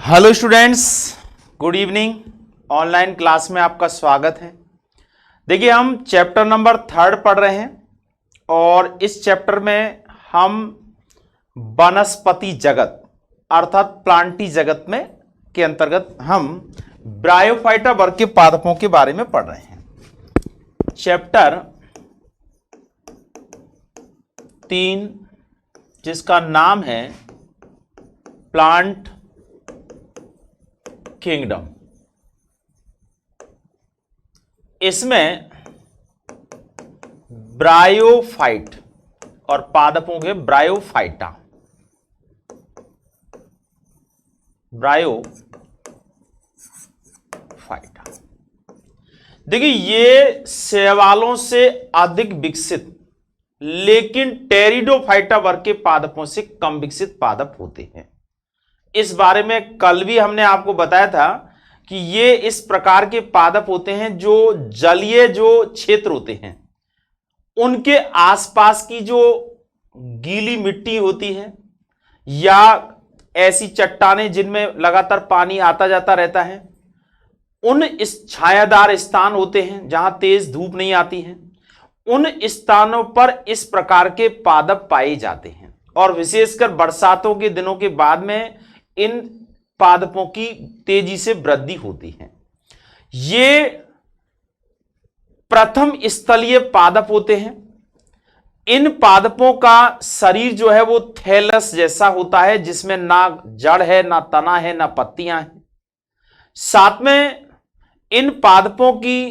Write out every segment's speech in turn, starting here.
Hello students, good evening. Online class में आपका स्वागत है। देखिए, हम चैप्टर नंबर 3 पढ़ रहे हैं और इस चैप्टर में हम वनस्पति जगत अर्थात प्लांटी जगत में के अंतर्गत हम ब्रायोफाइटा वर्ग के पादपों के बारे में पढ़ रहे हैं। चैप्टर 3 जिसका नाम है प्लांट किंगडम। इसमें ब्रायोफाइट और पादपों के ब्रायोफाइटा देखिए, ये शैवालों से अधिक विकसित लेकिन टेरिडोफाइटा वर्ग के पादपों से कम विकसित पादप होते हैं। इस बारे में कल भी हमने आपको बताया था कि ये इस प्रकार के पादप होते हैं जो जलीय जो क्षेत्र होते हैं उनके आसपास की जो गीली मिट्टी होती है या ऐसी चट्टानें जिनमें लगातार पानी आता जाता रहता है, उन इस छायादार स्थान होते हैं जहां तेज धूप नहीं आती है, उन स्थानों पर इस प्रकार के पादप पाए जाते हैं। और विशेषकर बरसातों के दिनों के बाद में इन पादपों की तेजी से वृद्धि होती है। ये प्रथम स्थलीय पादप होते हैं। इन पादपों का शरीर जो है वो थैलस जैसा होता है, जिसमें ना जड़ है, ना तना है, ना पत्तियां हैं। साथ में इन पादपों की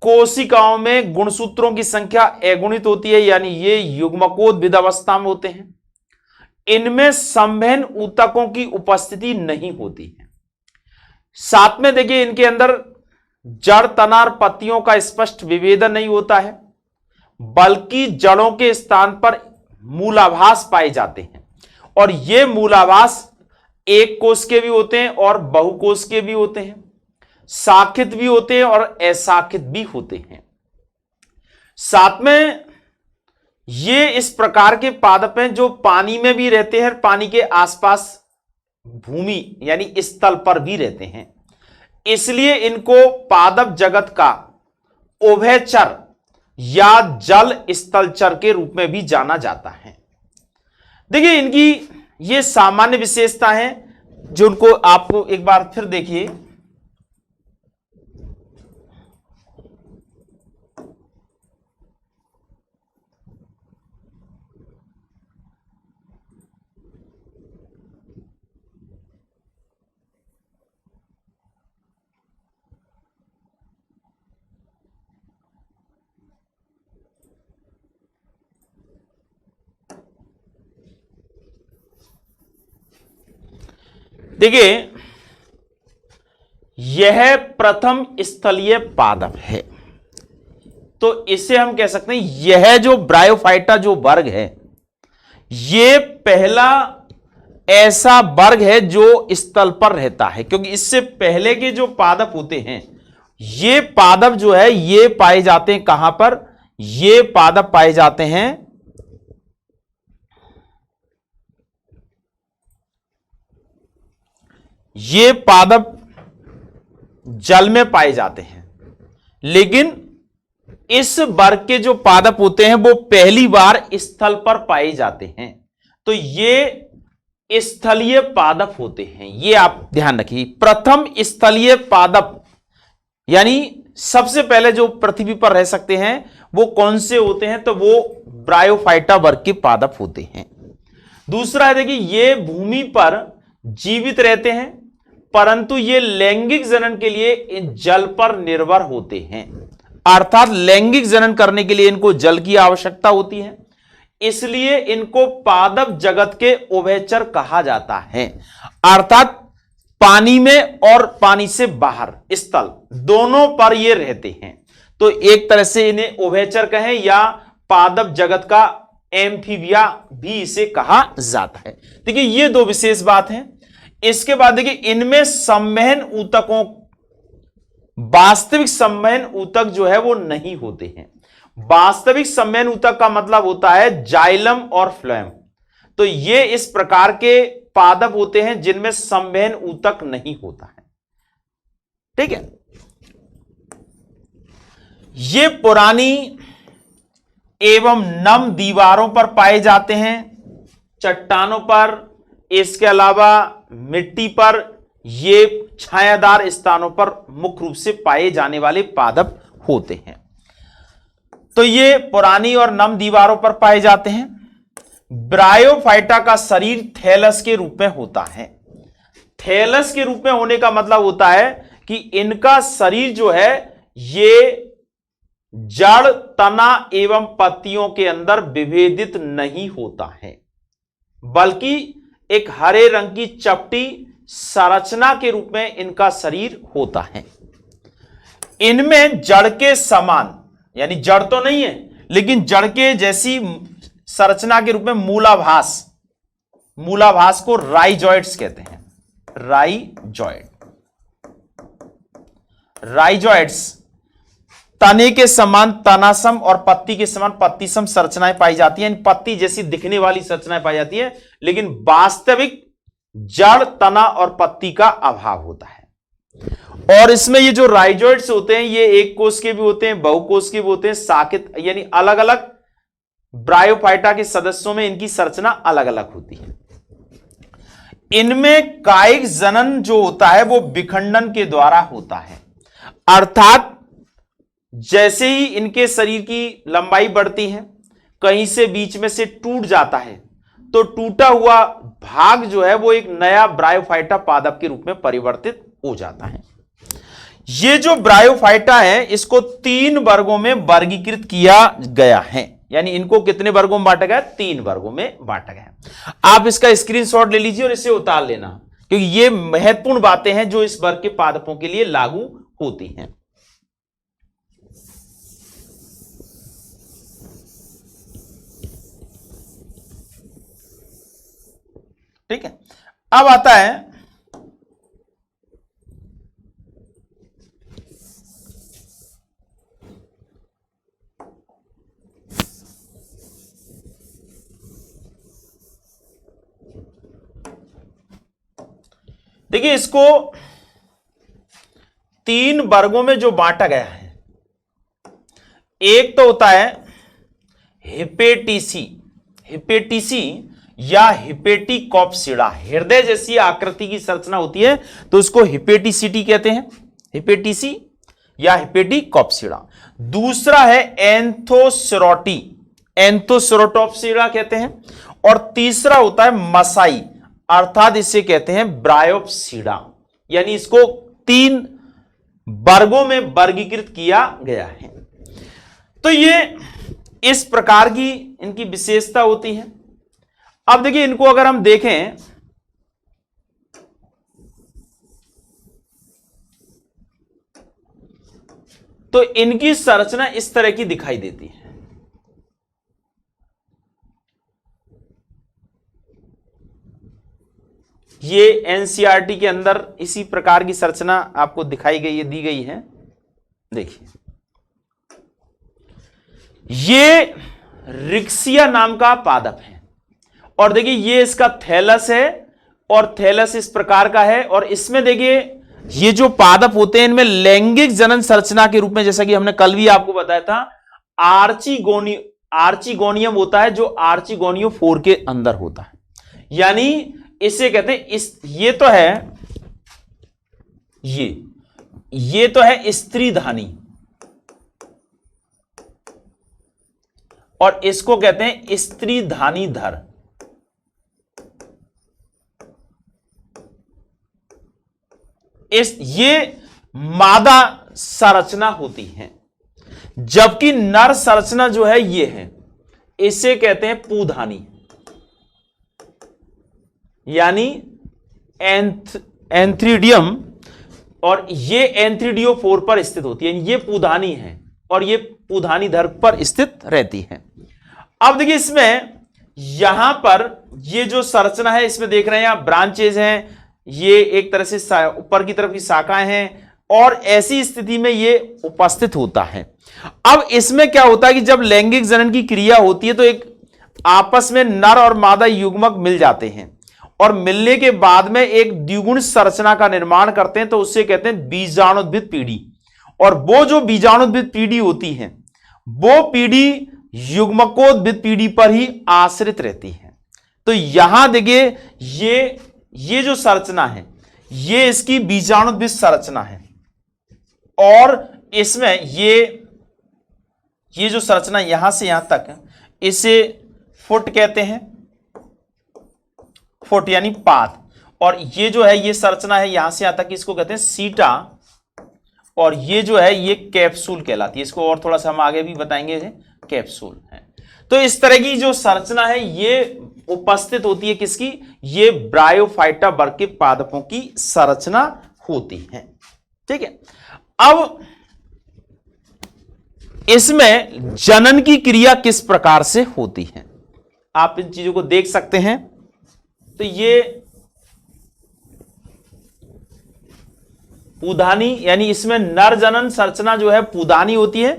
कोशिकाओं में गुणसूत्रों की संख्या अगुणित होती है, यानी ये युग्मकोद्भिद अवस्था में होते हैं। इनमें संवहन ऊतकों की उपस्थिति नहीं होती है। साथ में देखिए, इनके अंदर जड़, तना और पत्तियों का स्पष्ट विभेदन नहीं होता है, बल्कि जड़ों के स्थान पर मूलाभास पाए जाते हैं। और ये मूलाभास एक कोष के भी होते हैं और बहुकोष के भी होते हैं, शाखित भी होते हैं और अशाखित भी होते हैं। साथ में ये इस प्रकार के पादप हैं जो पानी में भी रहते हैं, पानी के आसपास भूमि यानी स्थल पर भी रहते हैं। इसलिए इनको पादप जगत का उभयचर या जल स्थलचर के रूप में भी जाना जाता है। देखिए, इनकी ये सामान्य विशेषता है जो उनको आपको एक बार फिर देखिए। देखिए, यह प्रथम स्थलीय पादप है, तो इसे हम कह सकते हैं यह जो ब्रायोफाइटा जो वर्ग है, यह पहला ऐसा वर्ग है जो स्थल पर रहता है। क्योंकि इससे पहले के जो पादप होते हैं, ये पादप जो है ये पाए जाते हैं कहां पर? ये पादप पाए जाते हैं ये पादप जल में पाए जाते हैं। लेकिन इस वर्ग के जो पादप होते हैं वो पहली बार स्थल पर पाए जाते हैं, तो ये स्थलीय पादप होते हैं। ये आप ध्यान रखिए, प्रथम स्थलीय पादप यानी सबसे पहले जो पृथ्वी पर रह सकते हैं वो कौन से होते हैं? तो वो ब्रायोफाइटा वर्ग के पादप होते हैं। दूसरा है, देखिए, ये भूमि पर जीवित रहते हैं परंतु ये लैंगिक जनन के लिए जल पर निर्भर होते हैं। अर्थात लैंगिक जनन करने के लिए इनको जल की आवश्यकता होती है, इसलिए इनको पादप जगत के उभयचर कहा जाता है। अर्थात पानी में और पानी से बाहर स्थल दोनों पर ये रहते हैं, तो एक तरह से इन्हें उभयचर कहें या पादप जगत का एम्फीबिया भी इसे कहा जाता है। देखिए, ये दो विशेष बात है। इसके बाद देखिए, इनमें संवहन ऊतकों, वास्तविक संवहन ऊतक जो है वो नहीं होते हैं। वास्तविक संवहन ऊतक का मतलब होता है जाइलम और फ्लोएम। तो ये इस प्रकार के पादप होते हैं जिनमें संवहन ऊतक नहीं होता है। ठीक है, ये पुरानी एवं नम दीवारों पर पाए जाते हैं, चट्टानों पर, इसके अलावा मिट्टी पर, ये छायादार स्थानों पर मुख्य रूप से पाए जाने वाले पादप होते हैं। तो ये पुरानी और नम दीवारों पर पाए जाते हैं। ब्रायोफाइटा का शरीर थैलस के रूप में होता है। थैलस के रूप में होने का मतलब होता है कि इनका शरीर जो है ये जड़, तना एवं पत्तियों के अंदर विभेदित नहीं होता है, बल्कि एक हरे रंग की चपटी संरचना के रूप में इनका शरीर होता है। इनमें जड़ के समान, यानी जड़ तो नहीं है लेकिन जड़ के जैसी संरचना के रूप में मूलाभास को राइजॉइड्स कहते हैं। राइजॉइड्स तने के समान तनासम और पत्ती के समान पत्तीसम संरचनाएं पाई जाती हैं। इन पत्ती जैसी दिखने वाली संरचनाएं पाई जाती है, लेकिन वास्तविक जड़, तना और पत्ती का अभाव होता है। और इसमें ये जो राइजॉइड्स होते हैं ये एक कोष के भी होते हैं, बहुकोष के भी होते हैं, शाखित, यानी अलग अलग ब्रायोफाइटा के सदस्यों में इनकी संरचना अलग अलग होती है। इनमें कायिक जनन जो होता है वो विखंडन के द्वारा होता है, अर्थात जैसे ही इनके शरीर की लंबाई बढ़ती है, कहीं से बीच में से टूट जाता है, तो टूटा हुआ भाग जो है वो एक नया ब्रायोफाइटा पादप के रूप में परिवर्तित हो जाता है। ये जो ब्रायोफाइटा है इसको 3 वर्गों में वर्गीकृत किया गया है, यानी इनको कितने वर्गों में बांटा गया? 3 वर्गों में बांटा गया। आप इसका स्क्रीनशॉट ले लीजिए और इसे उतार लेना, क्योंकि ये महत्वपूर्ण बातें हैं जो इस वर्ग के पादपों के लिए लागू होती हैं। ठीक है, अब आता है देखिए, इसको 3 वर्गों में जो बांटा गया है, एक तो होता है हिपेटिसी या हिपेटिकॉप्सिडा, हृदय जैसी आकृति की संरचना होती है तो उसको हिपेटिसिटी कहते हैं, हिपेटिसी या हिपेटिकॉप्सिडा। दूसरा है एंथोसेरोटॉप्सिडा कहते हैं, और तीसरा होता है मसाई, अर्थात इसे कहते हैं ब्रायोप्सिडा। यानी इसको 3 वर्गों में वर्गीकृत किया गया है। तो ये इस प्रकार की इनकी विशेषता होती है। अब देखिए, इनको अगर हम देखें तो इनकी संरचना इस तरह की दिखाई देती है। ये एनसीईआरटी के अंदर इसी प्रकार की संरचना आपको दिखाई गई है, दी गई है। देखिए, ये रिक्सिया नाम का पादप है, और देखिए ये इसका थैलस है, और थैलस इस प्रकार का है। और इसमें देखिए ये जो पादप होते हैं इनमें लैंगिक जनन संरचना के रूप में, जैसा कि हमने कल भी आपको बताया था, आर्चिगोनियम होता है, जो आर्चिगोनियोफोर के अंदर होता है। यानी इसे कहते हैं ये तो है, ये तो है स्त्रीधानी, और इसको कहते हैं स्त्रीधानी धर। ये मादा संरचना होती है, जबकि नर संरचना जो है ये है, इसे कहते हैं पूधानी, यानी एंथ्रीडियम, और ये एंथ्रीडियोफोर पर स्थित होती है। ये पूधानी है और ये पूधानी धर पर स्थित रहती है। अब देखिए, इसमें यहां पर ये जो संरचना है इसमें देख रहे हैं आप, ब्रांचेज हैं, ये एक तरह से ऊपर की तरफ की शाखाएं हैं, और ऐसी स्थिति में ये उपस्थित होता है। अब इसमें क्या होता है कि जब लैंगिक जनन की क्रिया होती है तो एक आपस में नर और मादा युग्मक मिल जाते हैं, और मिलने के बाद में एक द्विगुण संरचना का निर्माण करते हैं तो उससे कहते हैं बीजाणुद्भिद पीढ़ी। और वो जो बीजाणुद्भिद पीढ़ी होती है वो पीढ़ी युग्मकोद्भिद पीढ़ी पर ही आश्रित रहती है। तो यहां देखिए ये जो संरचना है ये इसकी बीजाणुद्भिद संरचना है और इसमें ये जो संरचना यहां से यहां तक इसे फुट कहते हैं, फुट यानी पाद। और ये जो है ये संरचना है यहां से यहां तक इसको कहते हैं सीटा और ये जो है ये कैप्सूल कहलाती है। इसको और थोड़ा सा हम आगे भी बताएंगे कैप्सूल है। तो इस तरह की जो संरचना है ये उपस्थित होती है किसकी, ये ब्रायोफाइटा वर्ग के पादपों की संरचना होती है। ठीक है, अब इसमें जनन की क्रिया किस प्रकार से होती है आप इन चीजों को देख सकते हैं। तो ये पुधानी यानी इसमें नर जनन संरचना जो है पुधानी होती है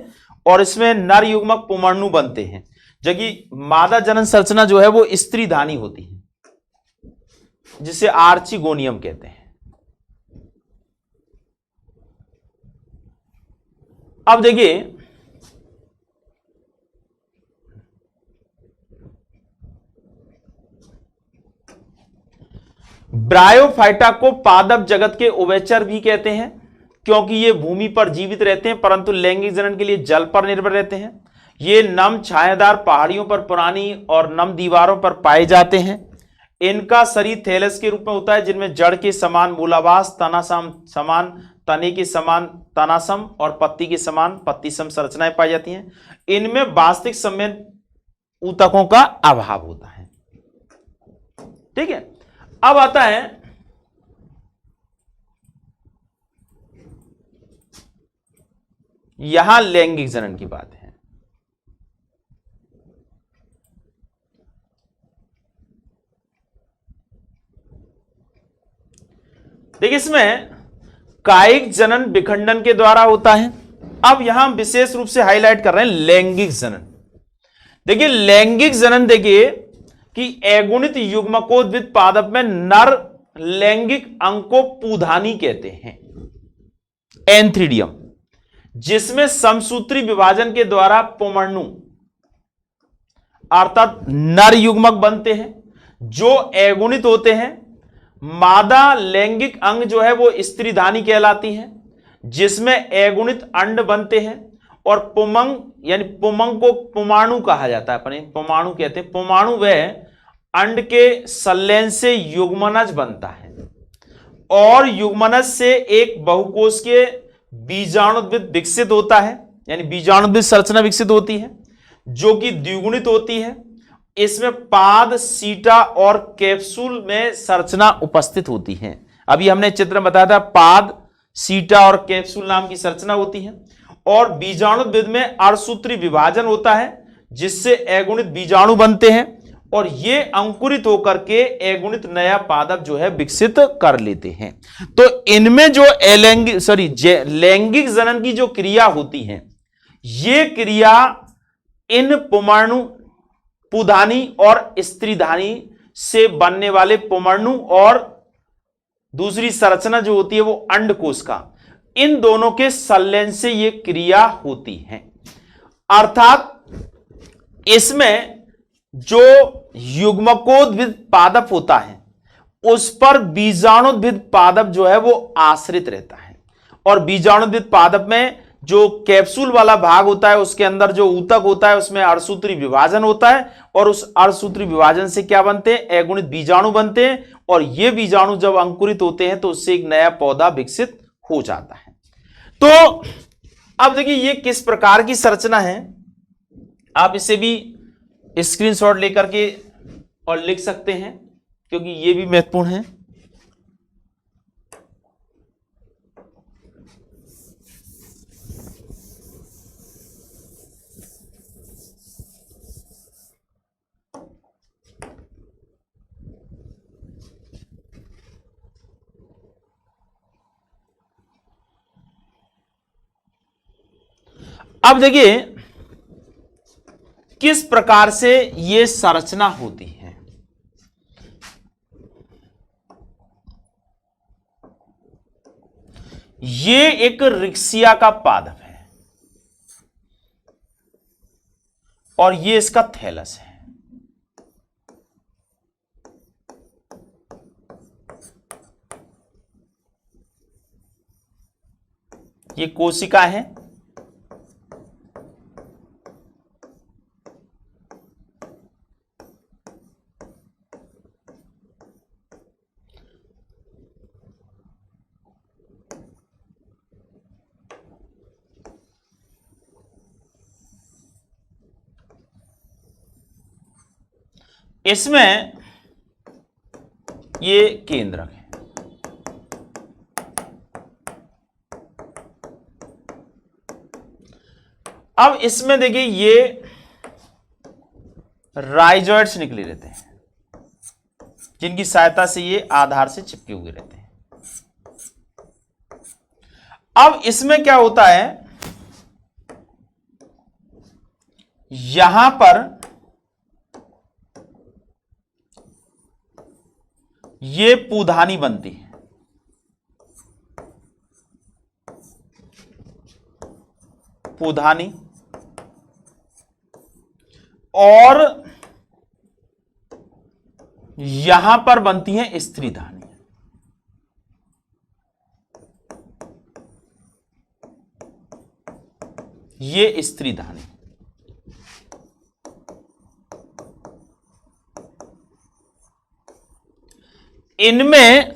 और इसमें नर युग्मक पुमर्णु बनते हैं, जबकि मादा जनन संरचना जो है वो स्त्रीधानी होती है जिसे आर्चिगोनियम कहते हैं। अब देखिए ब्रायोफाइटा को पादप जगत के उभयचर भी कहते हैं क्योंकि ये भूमि पर जीवित रहते हैं परंतु लैंगिक जनन के लिए जल पर निर्भर रहते हैं। ये नम छायादार पहाड़ियों पर पुरानी और नम दीवारों पर पाए जाते हैं। इनका शरीर थैलस के रूप में होता है जिनमें जड़ के समान मूलाभास, समान तने के समान तनासम और पत्ती के समान पत्तीसम संरचनाएं पाई जाती हैं। इनमें वास्तविक समय ऊतकों का अभाव होता है। ठीक है, अब आता है यहां लैंगिक जनन की बात है। देखिए इसमें कायिक जनन विखंडन के द्वारा होता है। अब यहां विशेष रूप से हाईलाइट कर रहे हैं लैंगिक जनन। देखिए लैंगिक जनन देखिए कि अगुणित युग्मकोद्भिद पादप में नर लैंगिक अंग को पुधानी कहते हैं, एंथ्रीडियम, जिसमें समसूत्री विभाजन के द्वारा पुमर्णु अर्थात नर युग्मक बनते हैं जो अगुणित होते हैं। मादा लैंगिक अंग जो है वो स्त्रीधानी कहलाती है जिसमें अगुणित अंड बनते हैं और पुमंग यानी पुमंग को पुमाणु कहा जाता है, अपने पुमाणु कहते हैं। पुमाणु वह अंड के संलयन से युग्मनज बनता है और युग्मनज से एक बहुकोषीय बीजाणुद्भिद विकसित होता है, यानी बीजाणुद्भिद संरचना विकसित होती है जो कि द्विगुणित होती है। इसमें पाद, सीटा और कैप्सूल में संरचना उपस्थित होती है। अभी हमने चित्र में बताया था पाद, सीटा और कैप्सूल नाम की संरचना होती है। और बीजाणुद्भिद में अर्धसूत्री विभाजन होता है जिससे अगुणित बीजाणु बनते हैं और ये अंकुरित होकर के अगुणित नया पादप जो है विकसित कर लेते हैं। तो इनमें जो लैंगिक जनन की जो क्रिया होती है ये क्रिया इन पुमर्णु पुधानी और स्त्रीधानी से बनने वाले पुमर्णु और दूसरी संरचना जो होती है वो अंडकोश का, इन दोनों के संलयन से ये क्रिया होती है। अर्थात इसमें जो युग्मकोद्भिद पादप होता है उस पर बीजाणुद्भिद पादप जो है वो आश्रित रहता है और बीजाणुद्भिद पादप में जो कैप्सूल वाला भाग होता है उसके अंदर जो ऊतक होता है उसमें अर्धसूत्री विभाजन होता है और उस अर्धसूत्री विभाजन से क्या बनते हैं, अगुणित बीजाणु बनते हैं और ये बीजाणु जब अंकुरित होते हैं तो उससे एक नया पौधा विकसित हो जाता है। तो अब देखिए ये किस प्रकार की संरचना है, आप इसे भी स्क्रीनशॉट लेकर के और लिख सकते हैं क्योंकि ये भी महत्वपूर्ण है। अब देखिए किस प्रकार से यह संरचना होती है। ये एक रिक्सिया का पादप है और ये इसका थैलस है। ये कोशिका है। इसमें ये केंद्रक है। अब इसमें देखिए ये राइजोइड्स निकले रहते हैं, जिनकी सहायता से ये आधार से चिपके हुए रहते हैं। अब इसमें क्या होता है, यहां पर ये पूधानी बनती है। पूधानी और यहां पर बनती है स्त्रीधानी। ये स्त्रीधानी। इनमें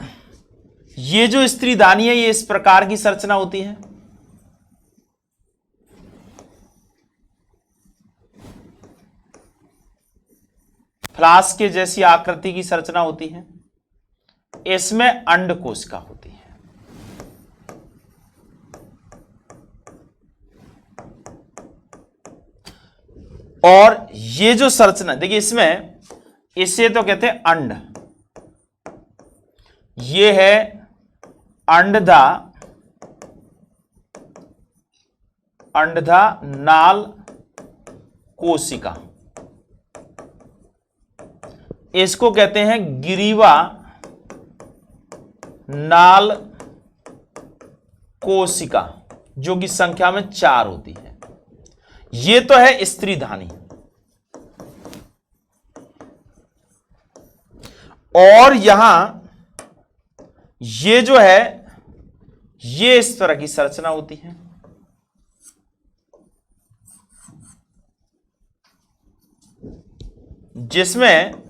ये जो स्त्रीधानी है, ये इस प्रकार की संरचना होती है। फ्लास्क के जैसी आकृति की संरचना होती है। इसमें अंडकोशिका होती है। और ये जो संरचना देखिए, इसमें इसे तो कहते हैं अंड। ये है अंडधा नाल कोशिका। इसको कहते हैं गिरीवा नाल कोशिका, जो कि संख्या में 4 होती है। ये तो है स्त्रीधानी। और यहां ये जो है, ये इस तरह की संरचना होती है। जिसमें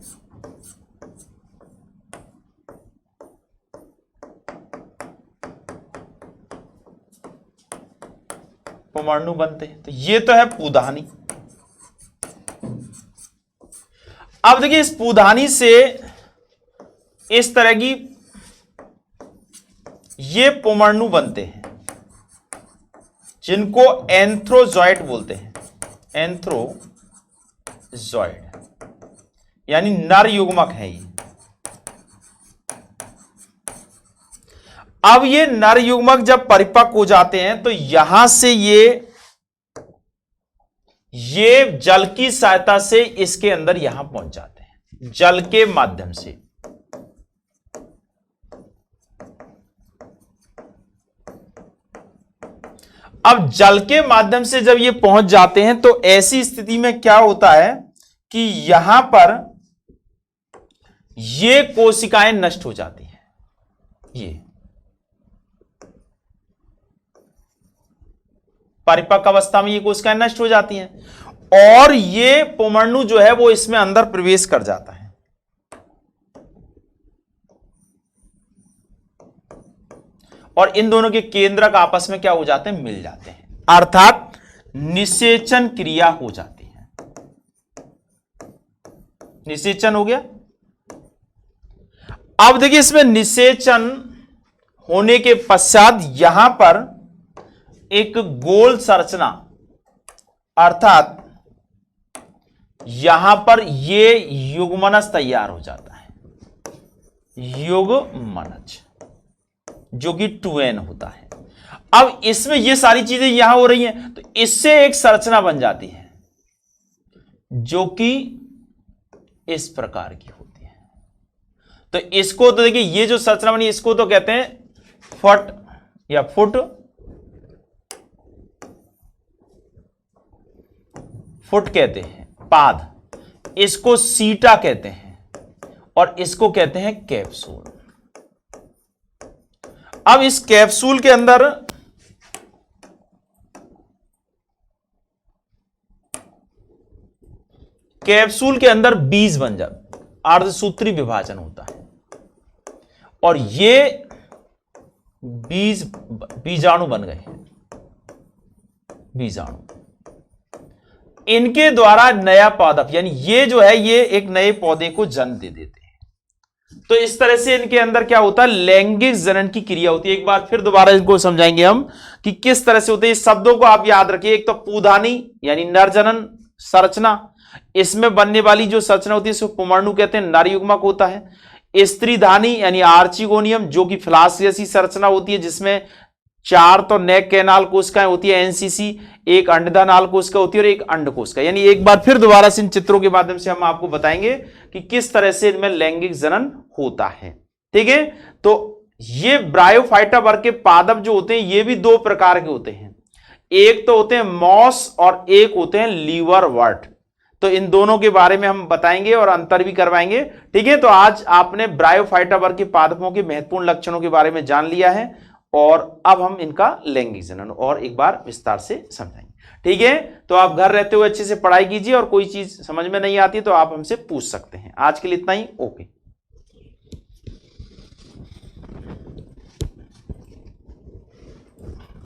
परमाणु बनते हैं। तो ये तो है पूधानी। अब देखिए, इस पूधानी से इस तरह की ये परमाणु बनते हैं, जिनको एंथ्रोजॉइड बोलते हैं। एंथ्रोजॉइड यानी नर युग्मक है ये। अब ये नर युग्मक जब परिपक्व हो जाते हैं तो यहां से ये जल की सहायता से इसके अंदर यहां पहुंच जाते हैं, जल के माध्यम से। अब जल के माध्यम से जब ये पहुंच जाते हैं तो ऐसी स्थिति में क्या होता है कि यहां पर ये कोशिकाएं नष्ट हो जाती हैं। ये परिपक्व अवस्था में ये कोशिकाएं नष्ट हो जाती हैं और ये परमाणु जो है वो इसमें अंदर प्रवेश कर जाता है। और इन दोनों के केंद्रक आपस में क्या हो जाते हैं, मिल जाते हैं, अर्थात निषेचन क्रिया हो जाती है। निषेचन हो गया। अब देखिए, इसमें निषेचन होने के पश्चात यहां पर एक गोल संरचना, अर्थात यहां पर ये युग्मनज तैयार हो जाता है। युग्मनज जो कि 2n होता है। अब इसमें ये सारी चीजें यहां हो रही हैं तो इससे एक संरचना बन जाती है जो कि इस प्रकार की होती है। तो इसको तो देखिए, ये जो संरचना बनी इसको तो कहते हैं फट या फुट कहते हैं, पाद, इसको सीटा कहते हैं और इसको कहते हैं कैप्सूल। अब इस कैप्सूल के अंदर बीज बन जाता, अर्धसूत्री विभाजन होता है और ये बीजाणु बन गए हैं, बीजाणु। इनके द्वारा नया पादप, यानी ये जो है ये एक नए पौधे को जन्म दे देते हैं। तो इस तरह से इनके अंदर क्या होता है, लैंगिक जनन की क्रिया होती है। एक बार फिर दोबारा इनको समझाएंगे हम कि किस तरह से होते हैं। इस शब्दों को आप याद रखिए। एक तो पूधानी यानी नर जनन संरचना, इसमें बनने वाली जो संरचना होती है इसको पुमर्णु कहते हैं, नर युग्मक होता है। स्त्रीधानी यानी आर्चिगोनियम, जो कि फ्लास्क जैसी संरचना होती है, जिसमें 4 तो नेक कैनाल कोशिकाएं होती है, एनसीसी, एक अंडदानाल कोशिका होती है और एक अंड कोशिका। यानी एक बार फिर दोबारा से इन चित्रों के माध्यम से हम आपको बताएंगे कि किस तरह से इनमें लैंगिक जनन होता है। ठीक है, तो ये ब्रायोफाइटा वर्ग के पादप जो होते हैं ये भी 2 प्रकार के होते हैं। एक तो होते हैं मॉस और एक होते हैं लीवरवर्ट। तो इन दोनों के बारे में हम बताएंगे और अंतर भी करवाएंगे। ठीक है, तो आज आपने ब्रायोफाइटा वर्ग के पादपों के महत्वपूर्ण लक्षणों के बारे में जान लिया है और अब हम इनका लैंगिक जनन और एक बार विस्तार से समझाएंगे। ठीक है, तो आप घर रहते हुए अच्छे से पढ़ाई कीजिए और कोई चीज समझ में नहीं आती तो आप हमसे पूछ सकते हैं। आज के लिए इतना ही, ओके।